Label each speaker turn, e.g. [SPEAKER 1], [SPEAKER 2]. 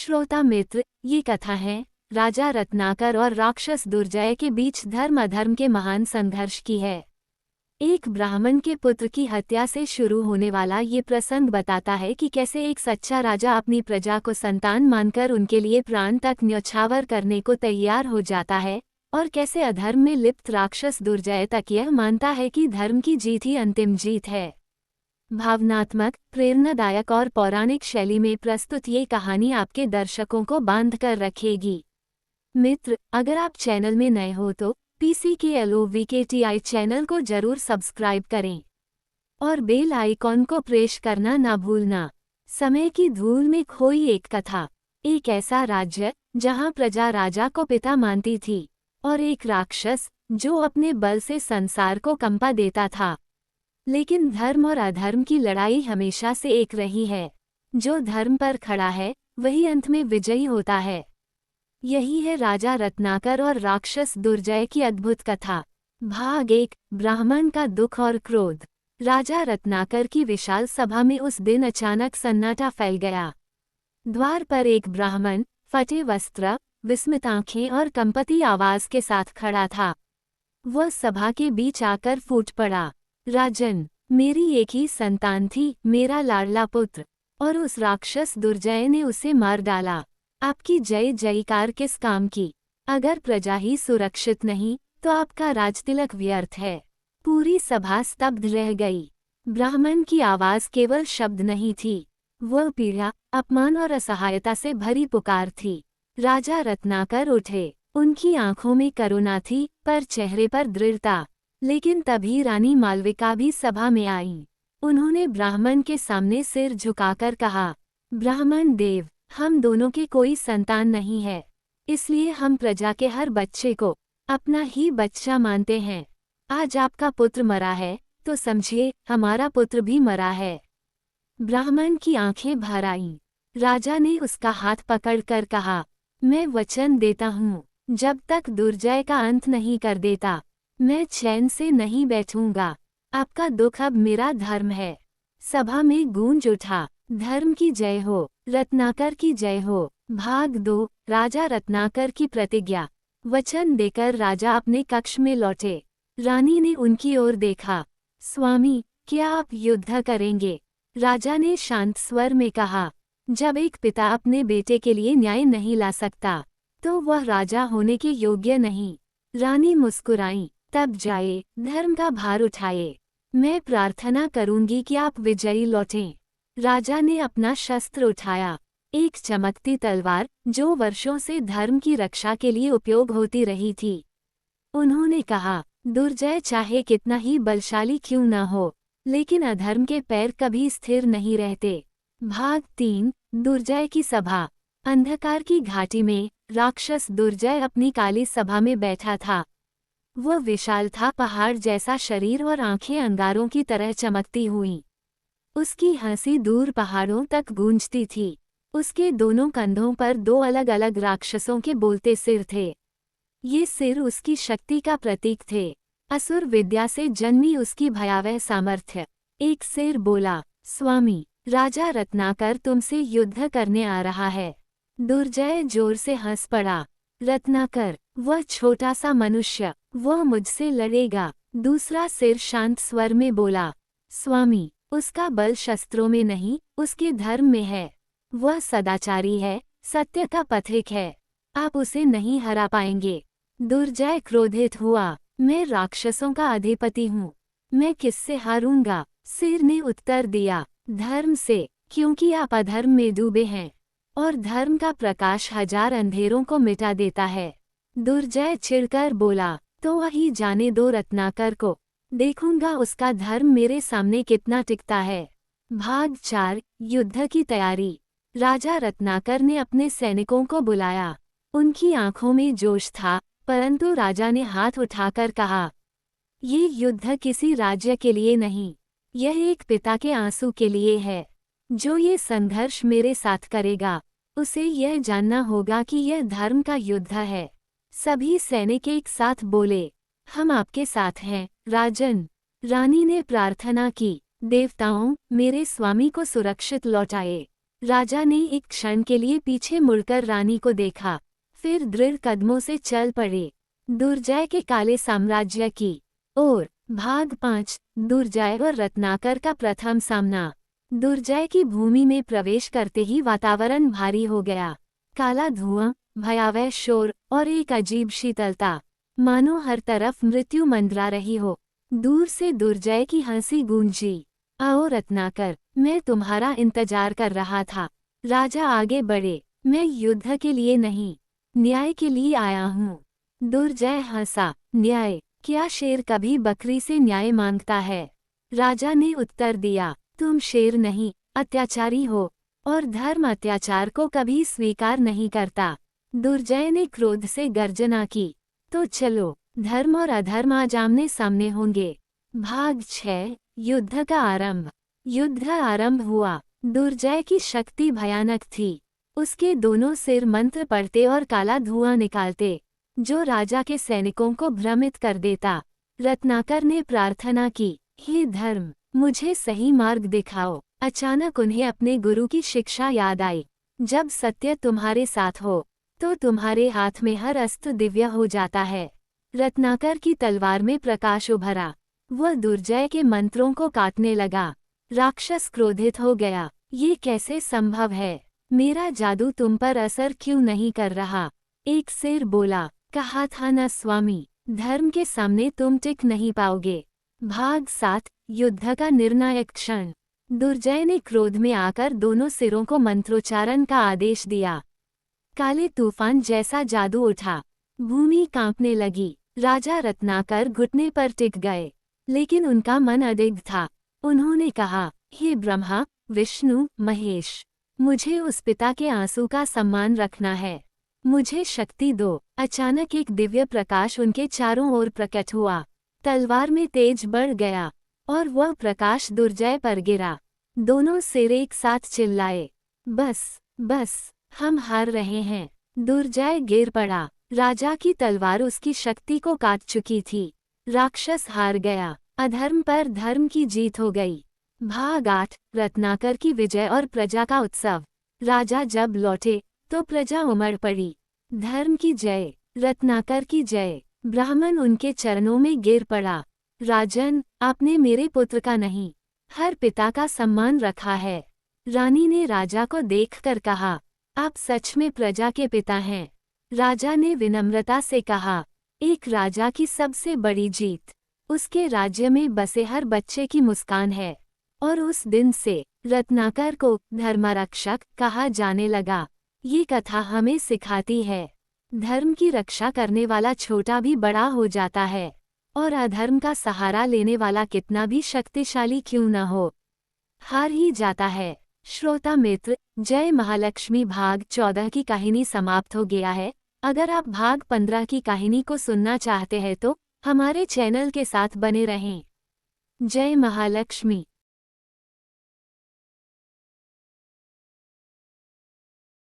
[SPEAKER 1] श्रोता मित्र, ये कथा है राजा रत्नाकर और राक्षस दुर्जय के बीच धर्म अधर्म के महान संघर्ष की है। एक ब्राह्मण के पुत्र की हत्या से शुरू होने वाला ये प्रसंग बताता है कि कैसे एक सच्चा राजा अपनी प्रजा को संतान मानकर उनके लिए प्राण तक न्यौछावर करने को तैयार हो जाता है, और कैसे अधर्म में लिप्त राक्षस दुर्जय तक यह मानता है कि धर्म की जीत ही अंतिम जीत है। भावनात्मक, प्रेरणादायक और पौराणिक शैली में प्रस्तुत ये कहानी आपके दर्शकों को बांध कर रखेगी। मित्र, अगर आप चैनल में नए हो तो PCKLOVKTI चैनल को जरूर सब्सक्राइब करें और बेल आइकॉन को प्रेस करना ना भूलना। समय की धूल में खोई एक कथा। एक ऐसा राज्य जहां प्रजा राजा को पिता मानती थी, और एक राक्षस जो अपने बल से संसार को कंपा देता था। लेकिन धर्म और अधर्म की लड़ाई हमेशा से एक रही है। जो धर्म पर खड़ा है वही अंत में विजयी होता है। यही है राजा रत्नाकर और राक्षस दुर्जय की अद्भुत कथा। भाग 1, ब्राह्मण का दुख और क्रोध। राजा रत्नाकर की विशाल सभा में उस दिन अचानक सन्नाटा फैल गया। द्वार पर एक ब्राह्मण फटे वस्त्र, विस्मित आंखें और कंपती आवाज के साथ खड़ा था। वह सभा के बीच आकर फूट पड़ा, राजन, मेरी एक ही संतान थी, मेरा लाडला पुत्र, और उस राक्षस दुर्जय ने उसे मार डाला। आपकी जय जयकार किस काम की? अगर प्रजा ही सुरक्षित नहीं तो आपका राजतिलक व्यर्थ है। पूरी सभा स्तब्ध रह गई। ब्राह्मण की आवाज केवल शब्द नहीं थी, वह पीड़ा, अपमान और असहायता से भरी पुकार थी। राजा रत्नाकर उठे। उनकी आंखों में करुणा थी पर चेहरे पर दृढ़ता। लेकिन तभी रानी मालविका भी सभा में आई। उन्होंने ब्राह्मण के सामने सिर झुकाकर कहा, ब्राह्मण देव, हम दोनों के कोई संतान नहीं है, इसलिए हम प्रजा के हर बच्चे को अपना ही बच्चा मानते हैं। आज आपका पुत्र मरा है तो समझिए हमारा पुत्र भी मरा है। ब्राह्मण की आंखें भर आईं। राजा ने उसका हाथ पकड़कर कहा, मैं वचन देता हूँ, जब तक दुर्जय का अंत नहीं कर देता मैं चैन से नहीं बैठूंगा। आपका दुख अब मेरा धर्म है। सभा में गूंज उठा, धर्म की जय हो, रत्नाकर की जय हो। भाग 2, राजा रत्नाकर की प्रतिज्ञा। वचन देकर राजा अपने कक्ष में लौटे। रानी ने उनकी ओर देखा। स्वामी, क्या आप युद्ध करेंगे? राजा ने शांत स्वर में कहा। जब एक पिता अपने बेटे के लिए न्याय नहीं ला सकता तो वह राजा होने के योग्य नहीं। रानी मुस्कुराई। तब जाए, धर्म का भार उठाए। मैं प्रार्थना करूंगी कि आप विजयी लौटें। राजा ने अपना शस्त्र उठाया, एक चमकती तलवार जो वर्षों से धर्म की रक्षा के लिए उपयोग होती रही थी। उन्होंने कहा, दुर्जय चाहे कितना ही बलशाली क्यों न हो, लेकिन अधर्म के पैर कभी स्थिर नहीं रहते। भाग 3, दुर्जय की सभा। अंधकार की घाटी में राक्षस दुर्जय अपनी काली सभा में बैठा था। वह विशाल था, पहाड़ जैसा शरीर और आंखें अंगारों की तरह चमकती हुईं। उसकी हंसी दूर पहाड़ों तक गूंजती थी। उसके दोनों कंधों पर 2 अलग अलग राक्षसों के बोलते सिर थे। ये सिर उसकी शक्ति का प्रतीक थे, असुर विद्या से जन्मी उसकी भयावह सामर्थ्य। एक सिर बोला, स्वामी, राजा रत्नाकर तुमसे युद्ध करने आ रहा है। दुर्जय जोर से हंस पड़ा। रत्नाकर, वह छोटा सा मनुष्य, वह मुझसे लड़ेगा। दूसरा सिर शांत स्वर में बोला, स्वामी, उसका बल शस्त्रों में नहीं, उसके धर्म में है। वह सदाचारी है, सत्य का पथिक है, आप उसे नहीं हरा पाएंगे। दुर्जय क्रोधित हुआ, मैं राक्षसों का अधिपति हूँ, मैं किससे हारूंगा? सिर ने उत्तर दिया, धर्म से, क्योंकि आप अधर्म में डूबे हैं और धर्म का प्रकाश 1000 अंधेरों को मिटा देता है। दुर्जय चिढ़कर बोला, तो वही जाने दो रत्नाकर को, देखूंगा उसका धर्म मेरे सामने कितना टिकता है। भाग 4, युद्ध की तैयारी। राजा रत्नाकर ने अपने सैनिकों को बुलाया। उनकी आंखों में जोश था, परंतु राजा ने हाथ उठाकर कहा, ये युद्ध किसी राज्य के लिए नहीं, यह एक पिता के आंसू के लिए है। जो ये संघर्ष मेरे साथ करेगा उसे यह जानना होगा कि यह धर्म का युद्ध है। सभी सैनिक एक साथ बोले, हम आपके साथ हैं, राजन। रानी ने प्रार्थना की, देवताओं, मेरे स्वामी को सुरक्षित लौटाए। राजा ने एक क्षण के लिए पीछे मुड़कर रानी को देखा, फिर दृढ़ कदमों से चल पड़े दुर्जय के काले साम्राज्य की ओर। भाग 5। दुर्जय और रत्नाकर का प्रथम सामना। दुर्जय की भूमि में प्रवेश करते ही वातावरण भारी हो गया। काला धुआं, भयावह शोर और एक अजीब शीतलता, मानो हर तरफ मृत्यु मंडरा रही हो। दूर से दुर्जय की हंसी गूंजी। आओ रत्नाकर, मैं तुम्हारा इंतजार कर रहा था। राजा आगे बढ़े। मैं युद्ध के लिए नहीं, न्याय के लिए आया हूँ। दुर्जय हंसा। न्याय? क्या शेर कभी बकरी से न्याय मांगता है? राजा ने उत्तर दिया, तुम शेर नहीं, अत्याचारी हो, और धर्म अत्याचार को कभी स्वीकार नहीं करता। दुर्जय ने क्रोध से गर्जना की। तो चलो, धर्म और अधर्म आज आमने सामने होंगे। भाग 6। युद्ध का आरंभ। युद्ध आरंभ हुआ। दुर्जय की शक्ति भयानक थी। उसके दोनों सिर मंत्र पढ़ते और काला धुआं निकालते, जो राजा के सैनिकों को भ्रमित कर देता। रत्नाकर ने प्रार्थना की, हे धर्म, मुझे सही मार्ग दिखाओ। अचानक उन्हें अपने गुरु की शिक्षा याद आई, जब सत्य तुम्हारे साथ हो तो तुम्हारे हाथ में हर अस्त्र दिव्य हो जाता है। रत्नाकर की तलवार में प्रकाश उभरा। वह दुर्जय के मंत्रों को काटने लगा। राक्षस क्रोधित हो गया, ये कैसे संभव है? मेरा जादू तुम पर असर क्यों नहीं कर रहा? एक शेर बोला, कहा था न स्वामी, धर्म के सामने तुम टिक नहीं पाओगे। भाग 7। युद्ध का निर्णायक क्षण। दुर्जय ने क्रोध में आकर दोनों सिरों को मंत्रोच्चारण का आदेश दिया। काले तूफान जैसा जादू उठा। भूमि कांपने लगी। राजा रत्नाकर घुटने पर टिक गए, लेकिन उनका मन अडिग था। उन्होंने कहा, हे ब्रह्मा, विष्णु, महेश, मुझे उस पिता के आंसू का सम्मान रखना है। मुझे शक्ति दो। अचानक एक दिव्य प्रकाश उनके चारों ओर प्रकट हुआ। तलवार में तेज बढ़ गया और वह प्रकाश दुर्जय पर गिरा। दोनों सिर एक साथ चिल्लाए, बस बस, हम हार रहे हैं। दुर्जय गिर पड़ा। राजा की तलवार उसकी शक्ति को काट चुकी थी। राक्षस हार गया। अधर्म पर धर्म की जीत हो गई। भाग 8। रत्नाकर की विजय और प्रजा का उत्सव। राजा जब लौटे तो प्रजा उमड़ पड़ी। धर्म की जय, रत्नाकर की जय। ब्राह्मण उनके चरणों में गिर पड़ा। राजन, आपने मेरे पुत्र का नहीं, हर पिता का सम्मान रखा है। रानी ने राजा को देखकर कहा, आप सच में प्रजा के पिता हैं। राजा ने विनम्रता से कहा, एक राजा की सबसे बड़ी जीत उसके राज्य में बसे हर बच्चे की मुस्कान है। और उस दिन से रत्नाकर को धर्मरक्षक कहा जाने लगा। ये कथा हमें सिखाती है, धर्म की रक्षा करने वाला छोटा भी बड़ा हो जाता है, और अधर्म का सहारा लेने वाला कितना भी शक्तिशाली क्यों न हो, हार ही जाता है। श्रोता मित्र, जय महालक्ष्मी भाग 14 की कहानी समाप्त हो गया है। अगर आप भाग 15 की कहानी को सुनना चाहते हैं तो हमारे चैनल के साथ बने रहें। जय महालक्ष्मी।